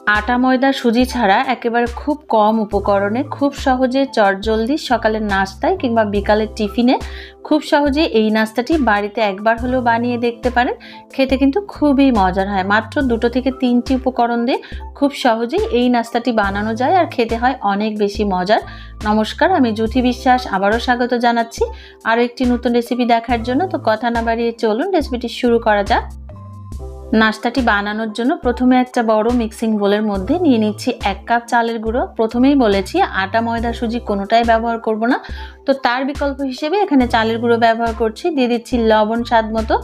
আটা ময়দা সুজি ছাড়া একেবারে খুব কম উপকরণে খুব সহজে চটজলদি সকালের নাস্তায় কিংবা বিকালের টিফিনে খুব সহজে এই নাস্তাটি বাড়িতে একবার হলেও বানিয়ে দেখতে পারেন। খেতে কিন্তু খুবই মজার হয়। মাত্র 2 থেকে 3টি উপকরণ দিয়ে খুব সহজেই এই নাস্তাটি বানানো যায় আর খেতে হয় অনেক বেশি মজার। নমস্কার, আমি জ্যোতি বিশ্বাস আবারও স্বাগত জানাচ্ছি আরও একটি নতুন রেসিপি দেখার জন্য। তো কথা না বাড়িয়ে চলুন রেসিপিটি শুরু করা যাক। নাস্তাটি বানানোর জন্য প্রথমে একটা বড় মিক্সিং বোলের মধ্যে নিয়ে নিচ্ছি 1 কাপ চালের গুঁড়ো। প্রথমেই বলেছি আটা ময়দা সুজি কোনোটাই ব্যবহার করব না, তো তার বিকল্প হিসেবে এখানে চালের গুঁড়ো ব্যবহার করছি। দিয়ে দিচ্ছি লবণ স্বাদ মতো,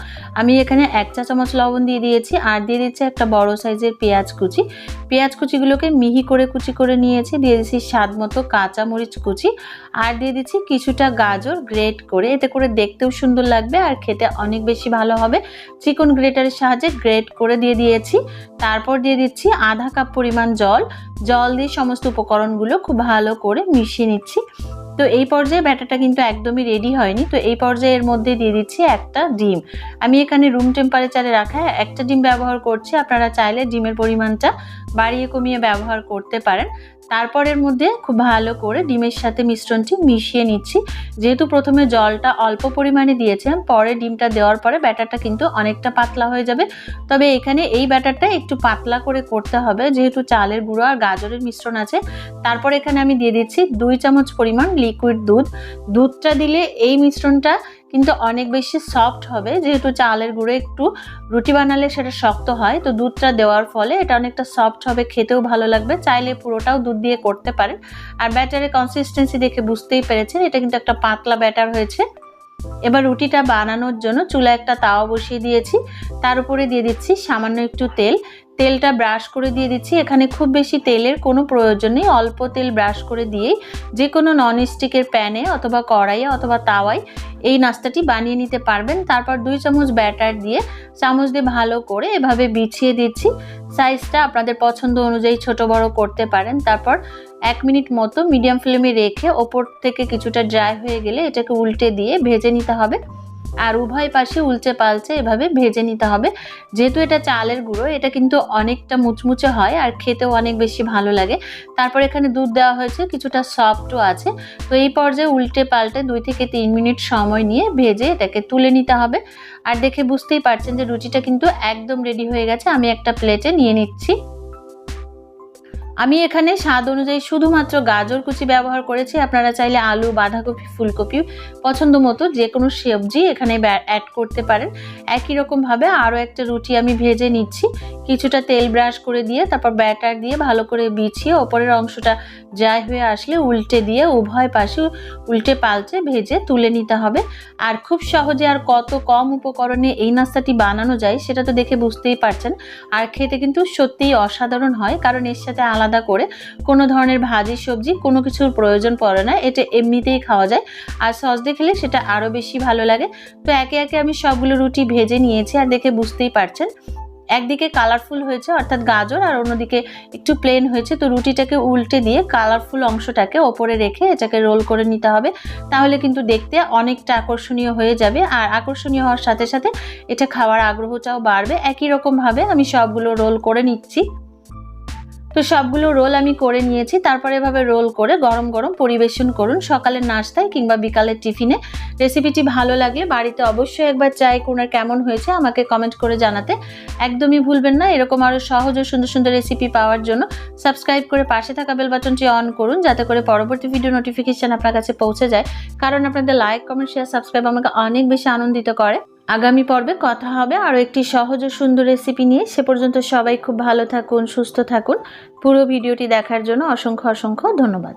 আমি এখানে 1 চা চামচ লবণ দিয়ে দিয়েছি। আর দিয়ে দিচ্ছি একটা বড় সাইজের পেঁয়াজ কুচি। পেঁয়াজ কুচিগুলোকে মিহি করে কুচি করে নিয়েছি। দিয়ে দিচ্ছি স্বাদ মতো কাঁচা মরিচ কুচি, আর দিয়ে দিচ্ছি কিছুটা গাজর গ্রেট করে, এতে করে দেখতেও সুন্দর লাগবে আর খেতে অনেক বেশি ভালো হবে। চিকন গ্রেটারের সাহায্যে গ্রেট করে দিয়ে দিয়েছি। তারপর দিয়ে দিচ্ছি আধা কাপ পরিমাণ জল দিয়ে সমস্ত উপকরণগুলো খুব ভালো করে মিশিয়ে নিচ্ছি। তো এই পর্যায়ে ব্যাটারটা কিন্তু একদমই রেডি হয়নি। তো এই পর্যায়ে এর মধ্যে দিয়ে দিচ্ছি একটা ডিম। আমি এখানে রুম টেম্পারেচারে রাখা একটা ডিম ব্যবহার করছি। আপনারা চাইলে ডিমের পরিমাণটা বাড়িয়ে কমিয়ে ব্যবহার করতে পারেন। তারপর এর মধ্যে খুব ভালো করে ডিমের সাথে মিশ্রণটি মিশিয়ে নিচ্ছি। যেহেতু প্রথমে জলটা অল্প পরিমাণে দিয়েছিলাম, পরে ডিমটা দেওয়ার পরে ব্যাটারটা কিন্তু অনেকটা পাতলা হয়ে যাবে। তবে এখানে এই ব্যাটারটা একটু পাতলা করে করতে হবে, যেহেতু চালের গুঁড়ো আর গাজরের মিশ্রণ আছে। তারপর এখানে আমি দিয়ে দিচ্ছি 2 চামচ পরিমাণ লিকুইড দুধটা দিলে এই মিশ্রণটা কিন্তু অনেক বেশি সফট হবে। যেহেতু চালের গুঁড়ো একটু রুটি বানালে সেটা শক্ত হয়, তো দুধটা দেওয়ার ফলে এটা অনেকটা সফট হবে, খেতেও ভালো লাগবে। চাইলে পুরোটাও দুধ দিয়ে করতে পারেন। আর ব্যাটারের কনসিস্টেন্সি দেখে বুঝতেই পেরেছেন এটা কিন্তু একটা পাতলা ব্যাটার হয়েছে। এবার রুটিটা বানানোর জন্য চুলায় একটা তাওয়া বসিয়ে দিয়েছি। তার উপরে দিয়ে দিচ্ছি সামান্য একটু তেলটা ব্রাশ করে দিয়ে দিচ্ছি। এখানে খুব বেশি তেলের কোনো প্রয়োজন নেই, অল্প তেল ব্রাশ করে দিয়েই যে কোনো ননস্টিকের প্যানে অথবা কড়াইয়ে অথবা তাওয়ায় এই নাস্তাটি বানিয়ে নিতে পারবেন। তারপর 2 চামচ ব্যাটার দিয়ে চামচ দিয়ে ভালো করে এভাবে বিছিয়ে দিচ্ছি। সাইজটা আপনাদের পছন্দ অনুযায়ী ছোট বড় করতে পারেন। তারপর 1 মিনিট মতো মিডিয়াম ফ্লেমে রেখে ওপর থেকে কিছুটা ড্রাই হয়ে গেলে এটাকে উল্টে দিয়ে ভেজে নিতে হবে। আর উভয় পাশে উল্টে পাল্টে এভাবে ভেজে নিতে হবে। যেহেতু এটা চালের গুঁড়ো, এটা কিন্তু অনেকটা মুচমুচে হয় আর খেতেও অনেক বেশি ভালো লাগে। তারপর এখানে দুধ দেওয়া হয়েছে, কিছুটা সফটও আছে। তো এই পর্যায়ে উল্টে পাল্টে 2 থেকে 3 মিনিট সময় নিয়ে ভেজে এটাকে তুলে নিতে হবে। আর দেখে বুঝতেই পারছেন যে রুটিটা কিন্তু একদম রেডি হয়ে গেছে। আমি একটা প্লেটে নিয়ে নিচ্ছি। আমি এখানে স্বাদ অনুযায়ী শুধুমাত্র গাজর কুচি ব্যবহার করেছি। আপনারা চাইলে আলু, বাঁধাকপি, ফুলকপি পছন্দ মতো যে কোনো সবজি এখানে অ্যাড করতে পারেন। একই রকমভাবে আরও একটা রুটি আমি ভেজে নিচ্ছি। কিছুটা তেল ব্রাশ করে দিয়ে তারপর ব্যাটার দিয়ে ভালো করে বিছিয়ে ওপরের অংশটা ড্রাই হয়ে আসলে উল্টে দিয়ে উভয় পাশে উল্টে পাল্টে ভেজে তুলে নিতে হবে। আর খুব সহজে আর কত কম উপকরণে এই নাস্তাটি বানানো যায় সেটা তো দেখে বুঝতেই পারছেন। আর খেতে কিন্তু সত্যিই অসাধারণ হয়, কারণ এর সাথে আলাদা করে কোনো ধরনের ভাজি সবজি কোনো কিছুর প্রয়োজন পড়ে না। এটা এমনিতেই খাওয়া যায়, আর সস দিয়ে খেলে সেটা আরও বেশি ভালো লাগে। তো একে একে আমি সবগুলো রুটি ভেজে নিয়েছি আর দেখে বুঝতেই পারছেন একদিকে কালারফুল হয়েছে অর্থাৎ গাজর, আর অন্যদিকে একটু প্লেন হয়েছে। তো রুটিটাকে উল্টে দিয়ে কালারফুল অংশটাকে ওপরে রেখে এটাকে রোল করে নিতে হবে। তাহলে কিন্তু দেখতে অনেকটা আকর্ষণীয় হয়ে যাবে, আর আকর্ষণীয় হওয়ার সাথে সাথে এটা খাওয়ার আগ্রহটাও বাড়বে। একই রকমভাবে আমি সবগুলো রোল করে নিচ্ছি। তো সবগুলো রোল আমি করে নিয়েছি। তারপরে এভাবে রোল করে গরম গরম পরিবেশন করুন সকালের নাস্তায় কিংবা বিকালের টিফিনে। রেসিপিটি ভালো লাগলে বাড়িতে অবশ্যই একবার ট্রাই করুন, আর কেমন হয়েছে আমাকে কমেন্ট করে জানাতে একদমই ভুলবেন না। এরকম আরও সহজ ও সুন্দর সুন্দর রেসিপি পাওয়ার জন্য সাবস্ক্রাইব করে পাশে থাকা বেল বাটনটি অন করুন, যাতে করে পরবর্তী ভিডিও নোটিফিকেশন আপনার কাছে পৌঁছে যায়। কারণ আপনাদের লাইক, কমেন্ট, শেয়ার, সাবস্ক্রাইব আমাকে অনেক বেশি আনন্দিত করে। আগামী পর্বে কথা হবে আরও একটি সহজ ও সুন্দর রেসিপি নিয়ে। সে পর্যন্ত সবাই খুব ভালো থাকুন, সুস্থ থাকুন। পুরো ভিডিওটি দেখার জন্য অসংখ্য ধন্যবাদ।